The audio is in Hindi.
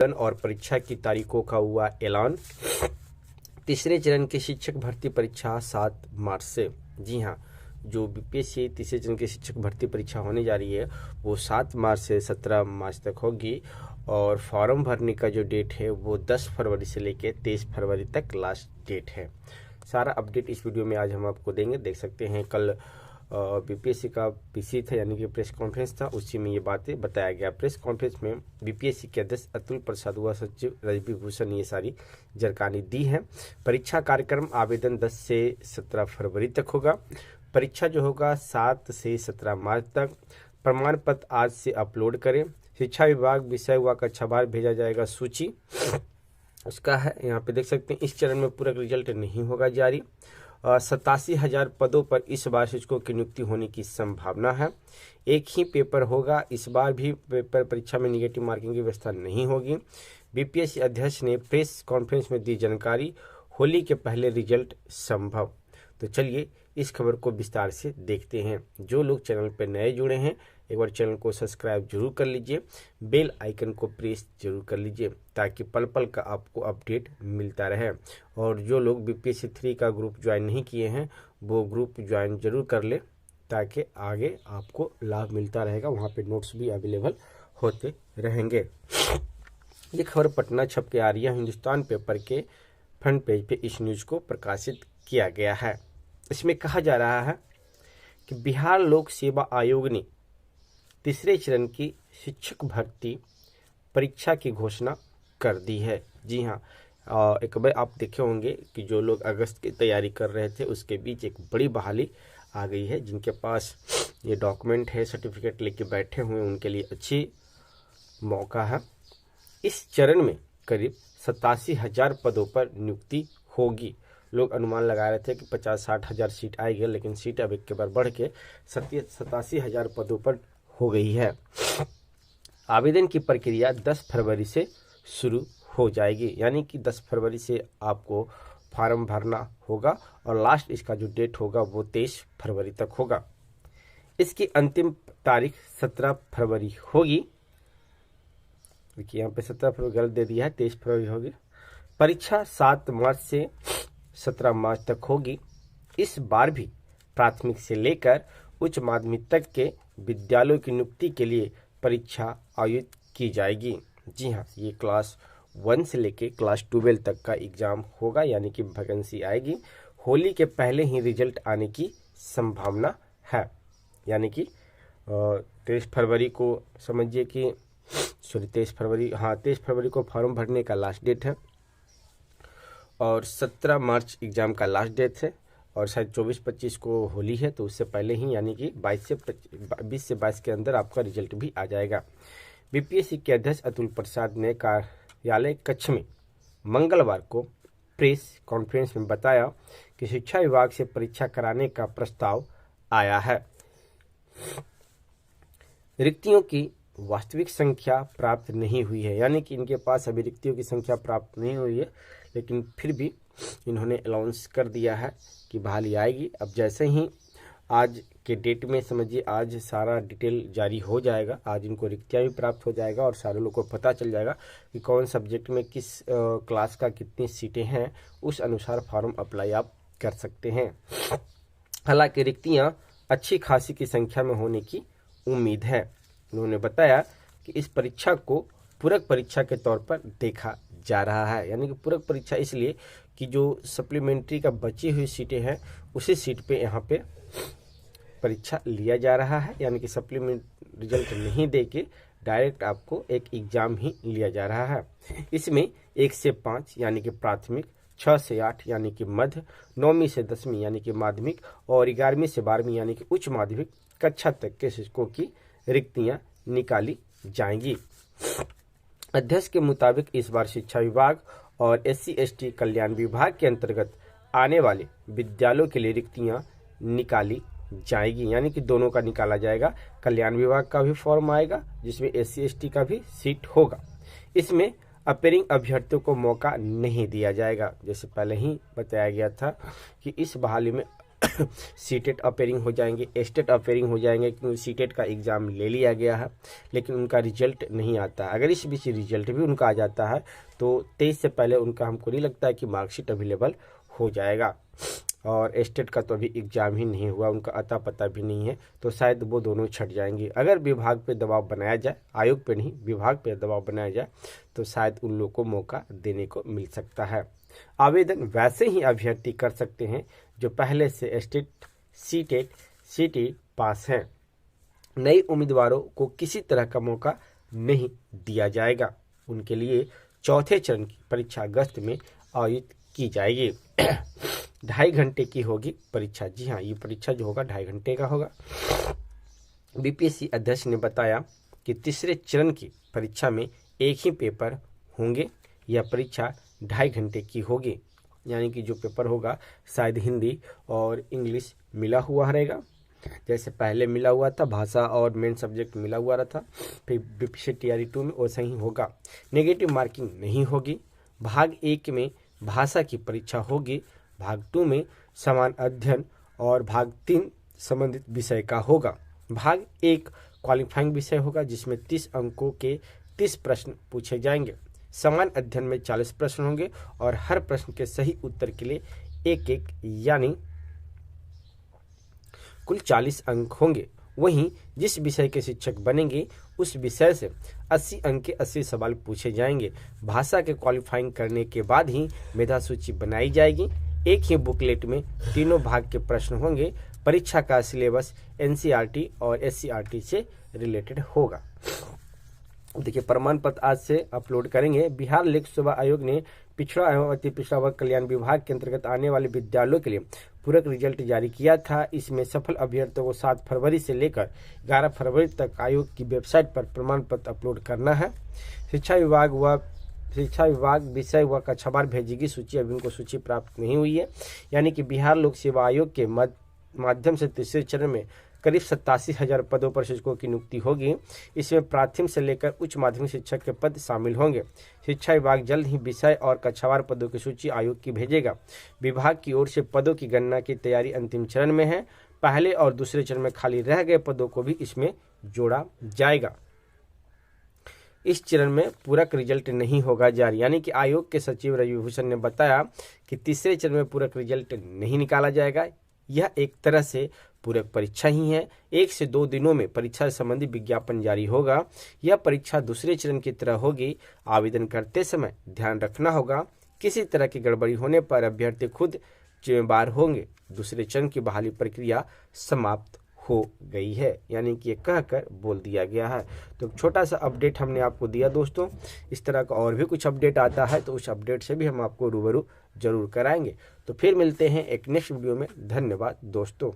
और परीक्षा की तारीखों का हुआ ऐलान। तीसरे चरण की शिक्षक भर्ती परीक्षा 7 मार्च से, जी हाँ, जो बीपीएससी तीसरे चरण की शिक्षक भर्ती परीक्षा होने जा रही है वो 7 मार्च से 17 मार्च तक होगी और फॉर्म भरने का जो डेट है वो 10 फरवरी से लेकर 23 फरवरी तक लास्ट डेट है। सारा अपडेट इस वीडियो में आज हम आपको देंगे। देख सकते हैं कल बीपीएससी का पीसी था यानी कि प्रेस कॉन्फ्रेंस था, उसी में ये बातें बताया गया। प्रेस कॉन्फ्रेंस में बीपीएससी के अध्यक्ष अतुल प्रसाद व सचिव रजबी भूषण ये सारी जानकारी दी है। परीक्षा कार्यक्रम आवेदन 10 से 17 फरवरी तक होगा। परीक्षा जो होगा 7 से 17 मार्च तक। प्रमाण पत्र आज से अपलोड करें। शिक्षा विभाग विषय व कक्षावार भेजा जाएगा सूची, उसका है यहाँ पे देख सकते हैं। इस चरण में पूरक रिजल्ट नहीं होगा जारी। 87,000 पदों पर इस बार शिक्षकों की नियुक्ति होने की संभावना है। एक ही पेपर होगा, इस बार भी पेपर परीक्षा में निगेटिव मार्किंग की व्यवस्था नहीं होगी। बीपीएससी अध्यक्ष ने प्रेस कॉन्फ्रेंस में दी जानकारी, होली के पहले रिजल्ट संभव। तो चलिए इस खबर को विस्तार से देखते हैं। जो लोग चैनल पर नए जुड़े हैं एक बार चैनल को सब्सक्राइब जरूर कर लीजिए, बेल आइकन को प्रेस जरूर कर लीजिए ताकि पल पल का आपको अपडेट मिलता रहे। और जो लोग बीपीएससी 3 का ग्रुप ज्वाइन नहीं किए हैं वो ग्रुप ज्वाइन जरूर कर ले ताकि आगे आपको लाभ मिलता रहेगा, वहाँ पे नोट्स भी अवेलेबल होते रहेंगे। ये खबर पटना छप के आ रही है। हिंदुस्तान पेपर के फ्रंट पेज पे इस न्यूज को प्रकाशित किया गया है। इसमें कहा जा रहा है कि बिहार लोक सेवा आयोग ने तीसरे चरण की शिक्षक भर्ती परीक्षा की घोषणा कर दी है। जी हाँ, एक बार आप देखे होंगे कि जो लोग अगस्त की तैयारी कर रहे थे उसके बीच एक बड़ी बहाली आ गई है। जिनके पास ये डॉक्यूमेंट है, सर्टिफिकेट लेके बैठे हुए, उनके लिए अच्छी मौका है। इस चरण में करीब 87,000 पदों पर नियुक्ति होगी। लोग अनुमान लगा रहे थे कि 50-60 हज़ार सीट आएगी, लेकिन सीट अब एक के बार बढ़ के 87,000 पदों पर हो गई है। आवेदन की प्रक्रिया 10 फरवरी से शुरू हो जाएगी, यानी कि 10 फरवरी से आपको फॉर्म भरना होगा और लास्ट इसका जो डेट होगा वो 23 फरवरी तक होगा। इसकी अंतिम तारीख 17 फरवरी होगी। देखिए यहाँ पे 17 फरवरी गलत दे दिया है, 23 फरवरी होगी। परीक्षा 7 मार्च से 17 मार्च तक होगी। इस बार भी प्राथमिक से लेकर उच्च माध्यमिक तक के विद्यालयों की नियुक्ति के लिए परीक्षा आयोजित की जाएगी। जी हाँ, ये क्लास 1 से लेकर क्लास 12 तक का एग्जाम होगा, यानी कि वैकेंसी आएगी। होली के पहले ही रिजल्ट आने की संभावना है, यानी कि 23 फरवरी को समझिए कि 23 फरवरी को फॉर्म भरने का लास्ट डेट है और 17 मार्च एग्ज़ाम का लास्ट डेट है और शायद 24-25 को होली है, तो उससे पहले ही यानी कि 20 से 22 के अंदर आपका रिजल्ट भी आ जाएगा। बीपीएससी के अध्यक्ष अतुल प्रसाद ने कार्यालय कक्ष में मंगलवार को प्रेस कॉन्फ्रेंस में बताया कि शिक्षा विभाग से परीक्षा कराने का प्रस्ताव आया है। रिक्तियों की वास्तविक संख्या प्राप्त नहीं हुई है, यानी कि इनके पास अभी रिक्तियों की संख्या प्राप्त नहीं हुई है, लेकिन फिर भी इन्होंने अनाउंस कर दिया है कि बहाली आएगी। अब जैसे ही आज के डेट में समझिए आज सारा डिटेल जारी हो जाएगा, आज इनको रिक्तियाँ भी प्राप्त हो जाएगा और सारे लोगों को पता चल जाएगा कि कौन सब्जेक्ट में किस क्लास का कितनी सीटें हैं, उस अनुसार फॉर्म अप्लाई आप कर सकते हैं। हालांकि रिक्तियाँ अच्छी खासी की संख्या में होने की उम्मीद है। उन्होंने बताया कि इस परीक्षा को पूरक परीक्षा के तौर पर देखा जा रहा है, यानी कि पूरक परीक्षा इसलिए कि जो सप्लीमेंट्री का बची हुई सीटें हैं उसी सीट पे यहाँ पे परीक्षा लिया जा रहा है, यानी कि सप्लीमेंट रिजल्ट नहीं दे के डायरेक्ट आपको एक एग्ज़ाम ही लिया जा रहा है। इसमें 1 से 5 यानी कि प्राथमिक, 6 से 8 यानी कि मध्य, 9वीं से 10वीं यानी कि माध्यमिक और 11वीं से 12वीं यानी कि उच्च माध्यमिक कक्षा तक के शिक्षकों की रिक्तियां निकाली जाएंगी। अध्यक्ष के मुताबिक इस बार शिक्षा विभाग और SC/ST कल्याण विभाग के अंतर्गत आने वाले विद्यालयों के लिए रिक्तियां निकाली जाएगी, यानी कि दोनों का निकाला जाएगा। कल्याण विभाग का भी फॉर्म आएगा जिसमें SC/ST का भी सीट होगा। इसमें अपेयरिंग अभ्यर्थियों को मौका नहीं दिया जाएगा, जैसे पहले ही बताया गया था कि इस बहाली में सीटेट अपेयरिंग हो जाएंगे, एस्टेट अपेयरिंग हो जाएंगे, क्योंकि सीटेट का एग्ज़ाम ले लिया गया है लेकिन उनका रिजल्ट नहीं आता। अगर इस बीच रिजल्ट भी उनका आ जाता है तो 23 से पहले उनका हमको नहीं लगता है कि मार्कशीट अवेलेबल हो जाएगा। और एस्टेट का तो अभी एग्ज़ाम ही नहीं हुआ, उनका अता पता भी नहीं है, तो शायद वो दोनों छट जाएंगे। अगर विभाग पे दबाव बनाया जाए, आयोग पे नहीं विभाग पे दबाव बनाया जाए, तो शायद उन लोगों को मौका देने को मिल सकता है। आवेदन वैसे ही अभ्यर्थी कर सकते हैं जो पहले से एस्टेट, सीटेट, सीटी पास हैं। नए उम्मीदवारों को किसी तरह का मौका नहीं दिया जाएगा। उनके लिए चौथे चरण की परीक्षा अगस्त में आयोजित की जाएगी। 2.5 घंटे की होगी परीक्षा। जी हाँ, ये परीक्षा जो होगा 2.5 घंटे का होगा। बीपीएससी अध्यक्ष ने बताया कि तीसरे चरण की परीक्षा में एक ही पेपर होंगे। यह परीक्षा 2.5 घंटे की होगी, यानी कि जो पेपर होगा शायद हिंदी और इंग्लिश मिला हुआ रहेगा, जैसे पहले मिला हुआ था, भाषा और मेन सब्जेक्ट मिला हुआ रहा था। फिर बीपीएससी टीआरई 2 में वैसा ही होगा। नेगेटिव मार्किंग नहीं होगी। भाग 1 में भाषा की परीक्षा होगी, भाग 2 में समान अध्ययन और भाग 3 संबंधित विषय का होगा। भाग 1 क्वालिफाइंग विषय होगा जिसमें 30 अंकों के 30 प्रश्न पूछे जाएंगे। समान अध्ययन में 40 प्रश्न होंगे और हर प्रश्न के सही उत्तर के लिए एक यानी कुल 40 अंक होंगे। वहीं जिस विषय के शिक्षक बनेंगे उस विषय से 80 अंक के 80 सवाल पूछे जाएंगे। भाषा के क्वालिफाइंग करने के बाद ही मेधा सूची बनाई जाएगी। एक ही बुकलेट में तीनों भाग के प्रश्न होंगे। परीक्षा का सिलेबस एनसीईआरटी और एससीईआरटी से रिलेटेड होगा। देखिए, प्रमाण पत्र आज से अपलोड करेंगे। बिहार लोक सेवा आयोग ने पिछड़ा एवं अति पिछड़ा वर्ग कल्याण विभाग के अंतर्गत आने वाले विद्यालयों के लिए पूरक रिजल्ट जारी किया था। इसमें सफल अभ्यर्थियों को 7 फरवरी से लेकर 11 फरवरी तक आयोग की वेबसाइट पर प्रमाण पत्र अपलोड करना है। शिक्षा विभाग विषय व कक्षावार भेजेगी सूची। अभी उनको सूची प्राप्त नहीं हुई है, यानी कि बिहार लोक सेवा आयोग के माध्यम से तीसरे चरण में करीब 87,000 पदों पर शिक्षकों की नियुक्ति होगी। इसमें प्राथमिक से लेकर उच्च माध्यमिक शिक्षक के पद शामिल होंगे। शिक्षा विभाग जल्द ही विषय और कक्षावार पदों की सूची आयोग की भेजेगा। विभाग की ओर से पदों की गणना की तैयारी अंतिम चरण में है। पहले और दूसरे चरण में खाली रह गए पदों को भी इसमें जोड़ा जाएगा। इस चरण में पूरक रिजल्ट नहीं होगा जारी, यानी कि आयोग के सचिव रवि भूषण ने बताया कि तीसरे चरण में पूरक रिजल्ट नहीं निकाला जाएगा। यह एक तरह से पूरक परीक्षा ही है। 1 से 2 दिनों में परीक्षा संबंधी विज्ञापन जारी होगा। यह परीक्षा दूसरे चरण की तरह होगी। आवेदन करते समय ध्यान रखना होगा, किसी तरह की गड़बड़ी होने पर अभ्यर्थी खुद जिम्मेदार होंगे। दूसरे चरण की बहाली प्रक्रिया समाप्त हो गई है, यानी कि ये कहकर बोल दिया गया है। तो छोटा सा अपडेट हमने आपको दिया दोस्तों। इस तरह का और भी कुछ अपडेट आता है तो उस अपडेट से भी हम आपको रूबरू जरूर कराएंगे। तो फिर मिलते हैं एक नेक्स्ट वीडियो में। धन्यवाद दोस्तों।